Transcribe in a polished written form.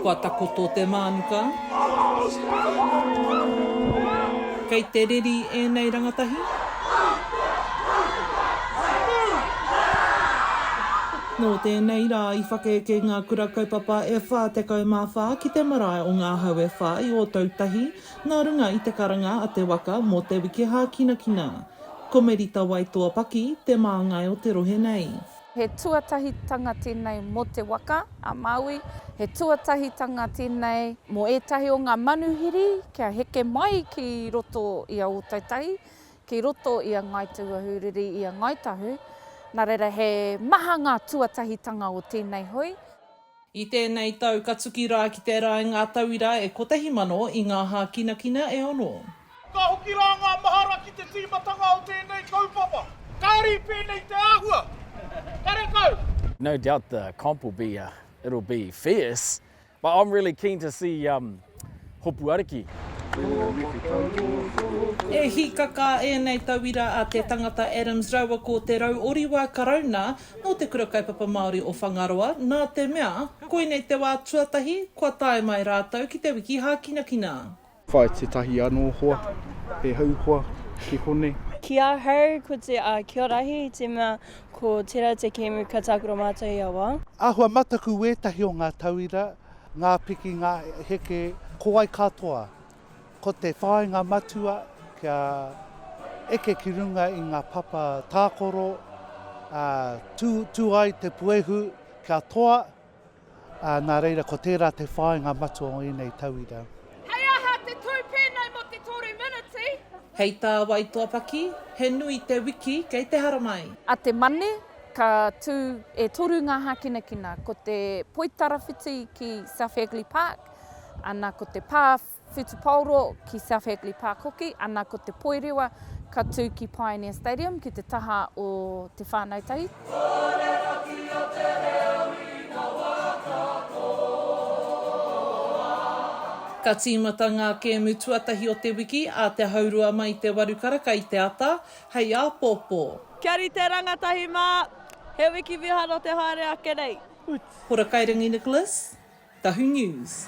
Kua takoto te mānuka. Kei te riri ēnei rangatahi. Nō tēnei rā i whakeke ngā kura kaupapa e whā te kaumāwhā ki te marae o Ngā Hau e whā i Ōtautahi, nā runga i te karanga a te waka mō Te Wiki Hākinakina. Ko merita waitoa paki te māngai o te rohe nei. He tuatahitanga tēnei mō te waka a Māui, he tuatahitanga tēnei mō ētahi o ngā manuhiri kia heke mai ki roto i a Ōtautahi, ki roto i a ngai tuahuriri i a ngai tahu. Nā reira he maha ngā tuatahitanga o tēnei hui. I tēnei tau ka tuki rā ki te rai ngā tauira e kotahi mano i Ngā Hākinakina e ono. Ka hoki rā ngā mahara ki te tīmatanga o tēnei kaupapa. Kāri pēnei te āhua. Kare kau! No doubt the comp will be, it'll be fierce, but I'm really keen to see hopu ariki. E hikaka ēnei tauira a te tangata Adams raua ko te rau oriwa karauna no te kura kaupapa Māori o Whangaroa. Nā te mea, koinei te wā tuatahi, kua tae mai rātou ki te Wiki Hākinakina. Whai te tahi anō hoa, te hau hoa, ki hone. Kia hau ko te kia rahi, te mea ko tērā te kēmu ka tākura mātou i awa. Āhua mataku ētahi o ngā tauira, ngā piki, ngā heke, ko ai katoa. Ko te whāinga matua, kia eke ki runga i ngā papa tākoro, tū ai te puehu, kia toa, nā reira ko tērā te whāinga matua o ēnei tauira. Hei aha te tū pēnei mo te toru miniti. Hei tā waitoa paki, he nui te wiki kei te haramai. A te mane, ka tū e toru Ngā Hākinakina, ko te poitarawhiti ki South Hagley Park, ana ko te pā Whutupōro ki South Hagley Park hoki, ana ko te poirewa ka tū ki Pioneer Stadium ki te taha o te whānau tahi. Ka tīmata ngā kēmu tuatahi o te wiki a te haurua mai te warukaraka i te ata, hei a pōpō. Kia ri te rangatahi mā, he wiki viharo te haere ake nei. Hora Kairangi Nicholas, Tahu News.